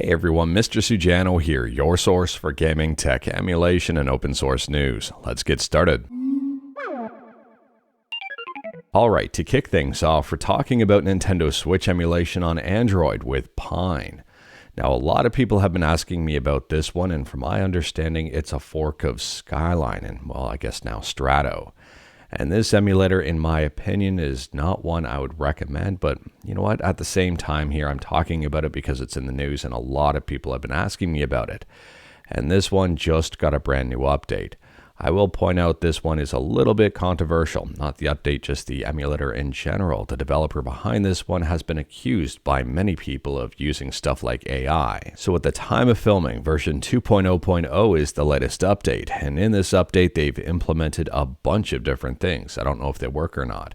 Hey everyone, Mr. Sujano here, your source for gaming, tech, emulation, and open source news. Let's get started. Alright, to kick things off, we're talking about Nintendo Switch emulation on Android with Pine. Now, a lot of people have been asking me about this one, and from my understanding, it's a fork of Skyline, and well, I guess now Strato. And this emulator, in my opinion, is not one I would recommend, but you know what? At the same time here, I'm talking about it because it's in the news and a lot of people have been asking me about it. And this one just got a brand new update. I will point out this one is a little bit controversial, not the update, just the emulator in general. The developer behind this one has been accused by many people of using stuff like AI. So at the time of filming, version 2.0.0 is the latest update, and in this update they've implemented a bunch of different things. I don't know if they work or not.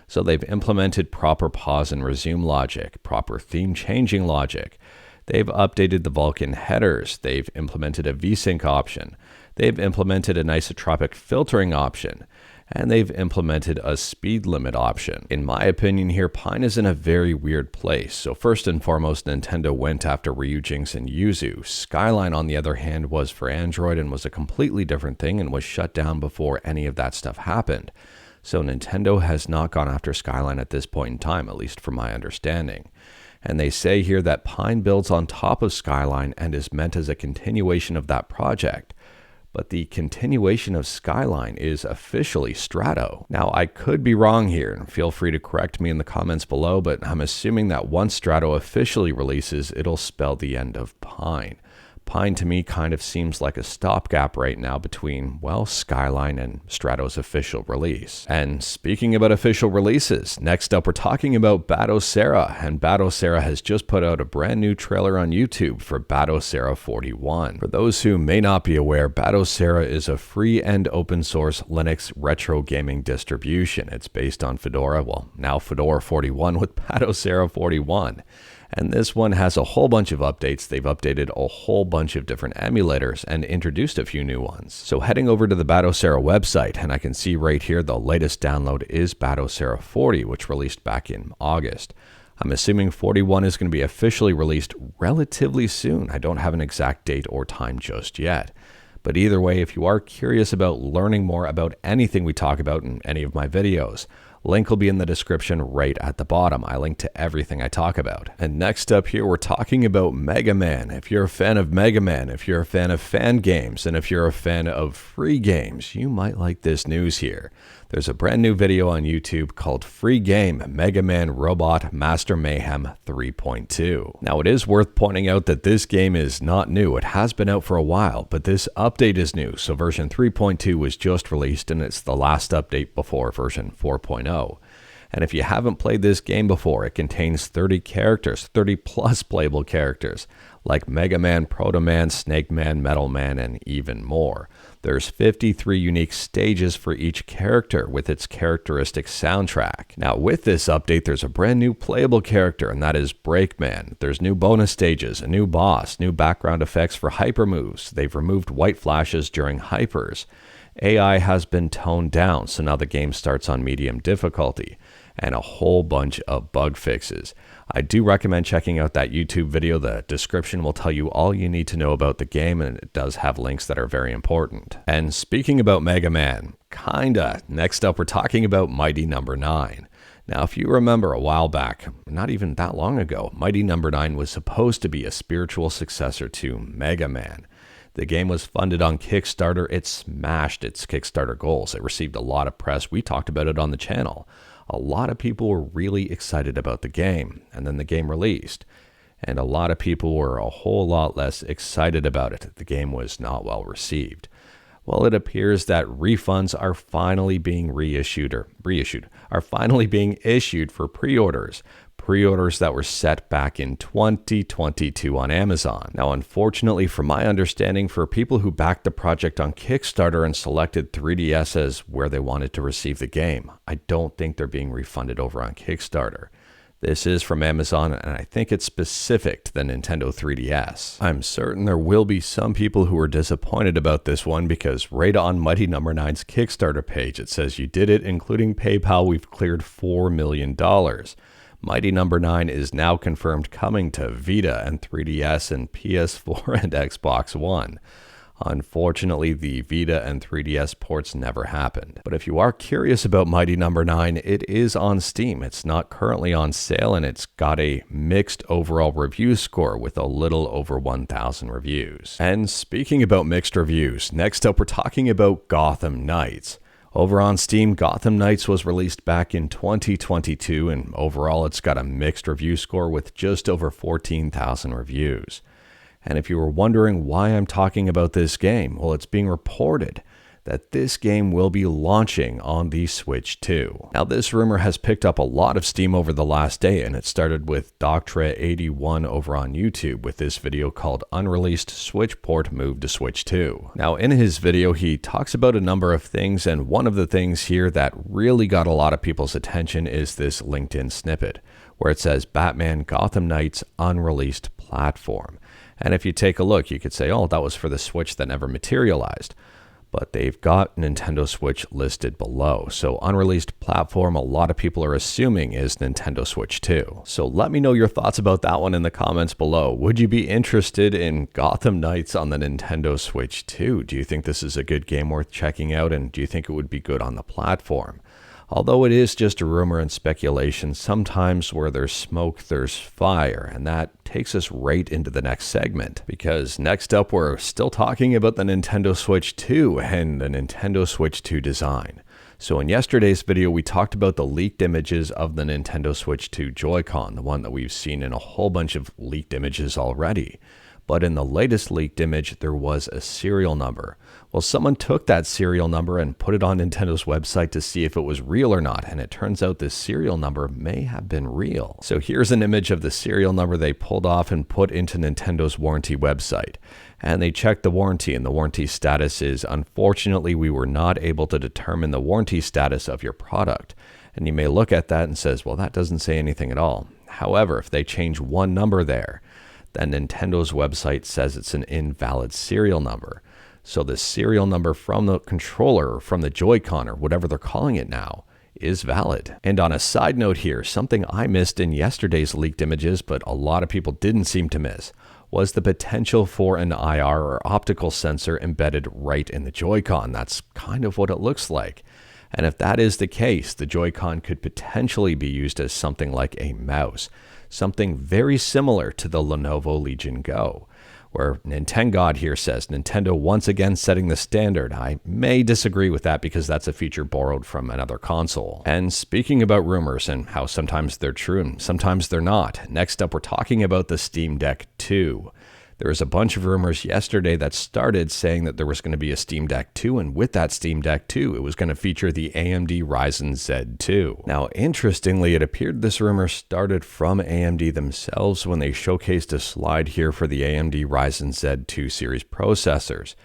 So they've implemented proper pause and resume logic, proper theme changing logic. They've updated the Vulkan headers. They've implemented a VSync option. They've implemented an isotropic filtering option. And they've implemented a speed limit option. In my opinion here, Pine is in a very weird place. So first and foremost, Nintendo went after Ryujinx and Yuzu. Skyline, on the other hand, was for Android and was a completely different thing and was shut down before any of that stuff happened. So Nintendo has not gone after Skyline at this point in time, at least from my understanding. And they say here that Pine builds on top of Skyline and is meant as a continuation of that project. But the continuation of Skyline is officially Strato. Now, I could be wrong here, and feel free to correct me in the comments below, but I'm assuming that once Strato officially releases, it'll spell the end of Pine. Pine to me kind of seems like a stopgap right now between, well, Skyline and Strato's official release. And speaking about official releases, next up we're talking about Batocera, and Batocera has just put out a brand new trailer on YouTube for Batocera 41. For those who may not be aware, Batocera is a free and open source Linux retro gaming distribution. It's based on Fedora, well, now Fedora 41 with Batocera 41. And this one has a whole bunch of updates. They've updated a whole bunch of different emulators and introduced a few new ones. So heading over to the Batocera website, and I can see right here the latest download is Batocera 40, which released back in August. I'm assuming 41 is going to be officially released relatively soon. I don't have an exact date or time just yet. But either way, if you are curious about learning more about anything we talk about in any of my videos, link will be in the description right at the bottom. I link to everything I talk about. And next up here, we're talking about Mega Man. If you're a fan of Mega Man, if you're a fan of fan games, and if you're a fan of free games, you might like this news here. There's a brand new video on YouTube called Free Game Mega Man Robot Master Mayhem 3.2. Now, it is worth pointing out that this game is not new. It has been out for a while, but this update is new. So version 3.2 was just released, and it's the last update before version 4.0. And if you haven't played this game before, it contains 30 characters, 30 plus playable characters, like Mega Man, Proto Man, Snake Man, Metal Man, and even more. There's 53 unique stages for each character with its characteristic soundtrack. Now, with this update, there's a brand new playable character, and that is Breakman. There's new bonus stages, a new boss, new background effects for hyper moves. They've removed white flashes during hypers. AI has been toned down, so now the game starts on medium difficulty, and a whole bunch of bug fixes. I do recommend checking out that YouTube video. The description will tell you all you need to know about the game, and it does have links that are very important. And speaking about Mega Man, next up we're talking about Mighty No. 9. Now, if you remember a while back, not even that long ago, Mighty No. 9 was supposed to be a spiritual successor to Mega Man. The game was funded on Kickstarter. It smashed its Kickstarter goals. It received a lot of press. We talked about it on the channel. A lot of people were really excited about the game, and then the game released. And a lot of people were a whole lot less excited about it. The game was not well received. Well, it appears that refunds are finally being finally being issued for pre-orders. Pre-orders that were set back in 2022 on Amazon. Now, unfortunately, from my understanding, for people who backed the project on Kickstarter and selected 3DS as where they wanted to receive the game, I don't think they're being refunded over on Kickstarter. This is from Amazon, and I think it's specific to the Nintendo 3DS. I'm certain there will be some people who are disappointed about this one because right on Mighty No. 9's Kickstarter page, it says you did it, including PayPal, we've cleared $4 million. Mighty Number 9 is now confirmed coming to Vita and 3DS and PS4 and Xbox One. Unfortunately, the Vita and 3DS ports never happened. But if you are curious about Mighty Number 9, it is on Steam. It's not currently on sale, and it's got a mixed overall review score with a little over 1,000 reviews. And speaking about mixed reviews, next up we're talking about Gotham Knights. Over on Steam, Gotham Knights was released back in 2022, and overall it's got a mixed review score with just over 14,000 reviews. And if you were wondering why I'm talking about this game, well, it's being reported that this game will be launching on the Switch 2. Now, this rumor has picked up a lot of steam over the last day, and it started with Doctra81 over on YouTube with this video called Unreleased Switch Port Moved to Switch 2. Now, in his video, he talks about a number of things, and one of the things here that really got a lot of people's attention is this LinkedIn snippet, where it says Batman Gotham Knights Unreleased Platform. And if you take a look, you could say, oh, that was for the Switch that never materialized. But they've got Nintendo Switch listed below. So unreleased platform, a lot of people are assuming is Nintendo Switch 2. So let me know your thoughts about that one in the comments below. Would you be interested in Gotham Knights on the Nintendo Switch 2? Do you think this is a good game worth checking out? And do you think it would be good on the platform? Although it is just a rumor and speculation, sometimes where there's smoke, there's fire, and that takes us right into the next segment. Because next up, we're still talking about the Nintendo Switch 2 and the Nintendo Switch 2 design. So in yesterday's video, we talked about the leaked images of the Nintendo Switch 2 Joy-Con, the one that we've seen in a whole bunch of leaked images already. But in the latest leaked image, there was a serial number. Well, someone took that serial number and put it on Nintendo's website to see if it was real or not, and it turns out this serial number may have been real. So here's an image of the serial number they pulled off and put into Nintendo's warranty website. And they checked the warranty, and the warranty status is, unfortunately, we were not able to determine the warranty status of your product. And you may look at that and says, well, that doesn't say anything at all. However, if they change one number there, then Nintendo's website says it's an invalid serial number. So the serial number from the controller or from the Joy-Con or whatever they're calling it now is valid. And on a side note here, something I missed in yesterday's leaked images, but a lot of people didn't seem to miss, was the potential for an IR or optical sensor embedded right in the Joy-Con. That's kind of what it looks like. And if that is the case, the Joy-Con could potentially be used as something like a mouse, something very similar to the Lenovo Legion Go, where Nintengod here says, Nintendo once again setting the standard. I may disagree with that because that's a feature borrowed from another console. And speaking about rumors and how sometimes they're true and sometimes they're not, next up we're talking about the Steam Deck 2. There was a bunch of rumors yesterday that started saying that there was going to be a Steam Deck 2, and with that Steam Deck 2, it was going to feature the AMD Ryzen Z2. Now, interestingly, it appeared this rumor started from AMD themselves when they showcased a slide here for the AMD Ryzen Z2 series processors,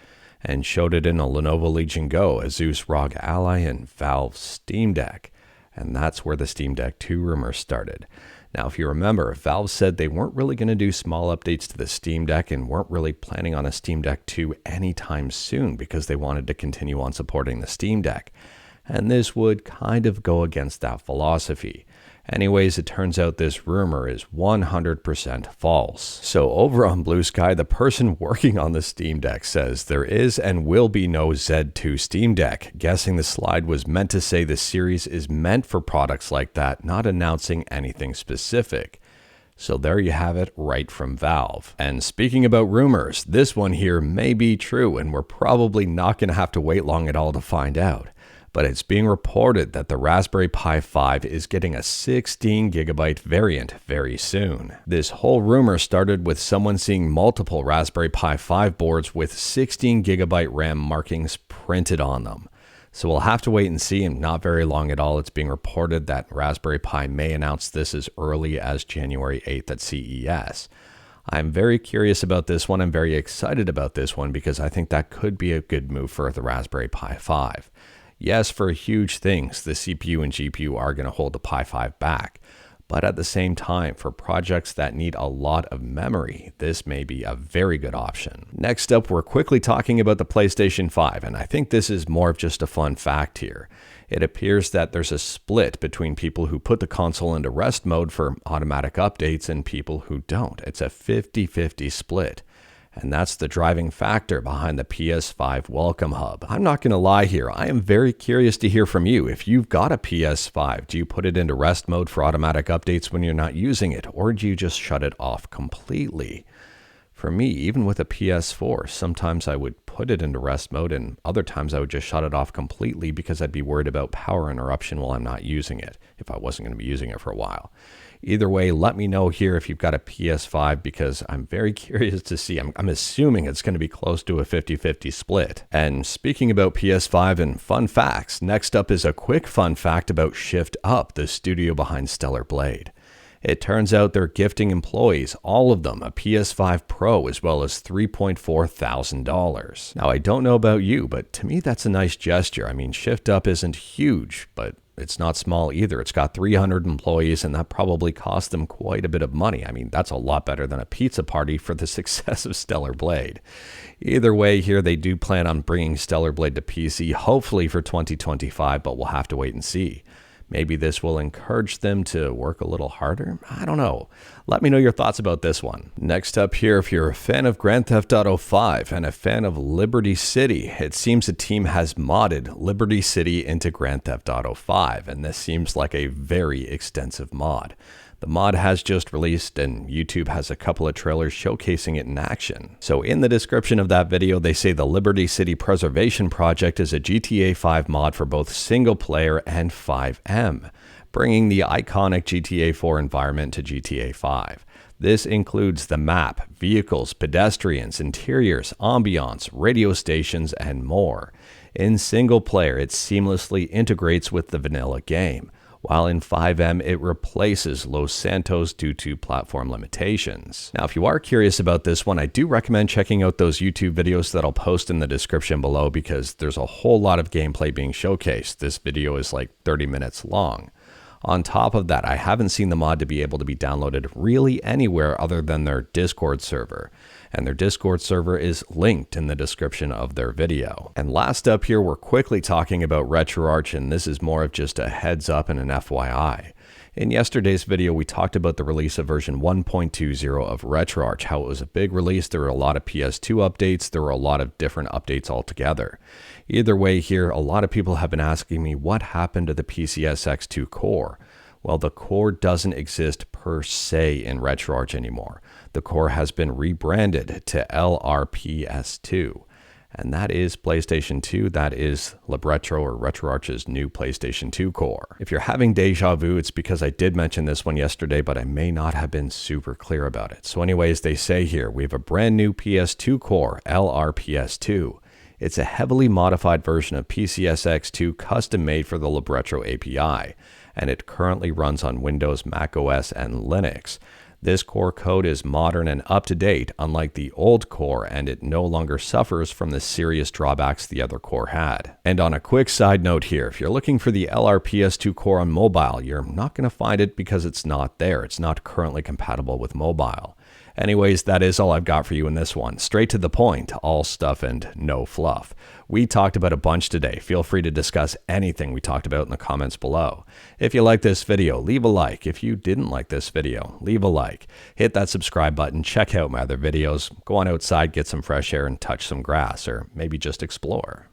and showed it in a Lenovo Legion Go, Asus ROG Ally, and Valve Steam Deck. And that's where the Steam Deck 2 rumor started. Now, if you remember, Valve said they weren't really going to do small updates to the Steam Deck and weren't really planning on a Steam Deck 2 anytime soon because they wanted to continue on supporting the Steam Deck. And this would kind of go against that philosophy. Anyways, it turns out this rumor is 100% false. So over on Blue Sky, the person working on the Steam Deck says there is and will be no Z2 Steam Deck, guessing the slide was meant to say the series is meant for products like that, not announcing anything specific. So there you have it, right from Valve. And speaking about rumors, this one here may be true, and we're probably not going to have to wait long at all to find out. But it's being reported that the Raspberry Pi 5 is getting a 16GB variant very soon. This whole rumor started with someone seeing multiple Raspberry Pi 5 boards with 16GB RAM markings printed on them. So we'll have to wait and see, and not very long at all. It's being reported that Raspberry Pi may announce this as early as January 8th at CES. I'm very curious about this one. I'm very excited about this one because I think that could be a good move for the Raspberry Pi 5. Yes, for huge things, the CPU and GPU are going to hold the Pi 5 back. But at the same time, for projects that need a lot of memory, this may be a very good option. Next up, we're quickly talking about the PlayStation 5, and I think this is more of just a fun fact here. It appears that there's a split between people who put the console into rest mode for automatic updates and people who don't. It's a 50-50 split. And that's the driving factor behind the PS5 Welcome Hub. I'm not going to lie here, I am very curious to hear from you. If you've got a PS5, do you put it into rest mode for automatic updates when you're not using it, or do you just shut it off completely? For me, even with a PS4, sometimes I would put it into rest mode and other times I would just shut it off completely because I'd be worried about power interruption while I'm not using it, if I wasn't going to be using it for a while. Either way, let me know here if you've got a PS5 because I'm very curious to see. I'm assuming it's going to be close to a 50-50 split. And speaking about PS5 and fun facts, next up is a quick fun fact about Shift Up, the studio behind Stellar Blade. It turns out they're gifting employees, all of them, a PS5 Pro as well as $3.4 thousand. Now, I don't know about you, but to me that's a nice gesture. I mean, Shift Up isn't huge, but it's not small either. It's got 300 employees, and that probably cost them quite a bit of money. I mean, that's a lot better than a pizza party for the success of Stellar Blade. Either way, here they do plan on bringing Stellar Blade to PC, hopefully for 2025, but we'll have to wait and see. Maybe this will encourage them to work a little harder? I don't know. Let me know your thoughts about this one. Next up here, if you're a fan of Grand Theft Auto 5 and a fan of Liberty City, it seems the team has modded Liberty City into Grand Theft Auto 5, and this seems like a very extensive mod. The mod has just released and YouTube has a couple of trailers showcasing it in action. So in the description of that video, they say the Liberty City Preservation Project is a GTA 5 mod for both single player and 5M, bringing the iconic GTA 4 environment to GTA 5. This includes the map, vehicles, pedestrians, interiors, ambiance, radio stations, and more. In single player, it seamlessly integrates with the vanilla game, while in 5M it replaces Los Santos due to platform limitations. Now, if you are curious about this one, I do recommend checking out those YouTube videos that I'll post in the description below because there's a whole lot of gameplay being showcased. This video is like 30 minutes long. On top of that, I haven't seen the mod to be able to be downloaded really anywhere other than their Discord server. And their Discord server is linked in the description of their video. And last up here, we're quickly talking about Retroarch, and this is more of just a heads up and an FYI. In yesterday's video, we talked about the release of version 1.20 of Retroarch, how it was a big release. There were a lot of PS2 updates. There were a lot of different updates altogether. Either way here, a lot of people have been asking me what happened to the PCSX2 core. Well, the core doesn't exist per se in Retroarch anymore. The core has been rebranded to LRPS2. And that is PlayStation 2. That is Libretro or Retroarch's new PlayStation 2 core. If you're having deja vu, it's because I did mention this one yesterday, but I may not have been super clear about it. So anyways, they say here, we have a brand new PS2 core, LRPS2. It's a heavily modified version of PCSX2 custom made for the Libretro API, and it currently runs on Windows, Mac OS, and Linux. This core code is modern and up-to-date, unlike the old core, and it no longer suffers from the serious drawbacks the other core had. And on a quick side note here, if you're looking for the LRPS2 core on mobile, you're not going to find it because it's not there. It's not currently compatible with mobile. Anyways, that is all I've got for you in this one. Straight to the point, all stuff and no fluff. We talked about a bunch today. Feel free to discuss anything we talked about in the comments below. If you like this video, leave a like. If you didn't like this video, leave a like. Hit that subscribe button, check out my other videos, go on outside, get some fresh air and touch some grass, or maybe just explore.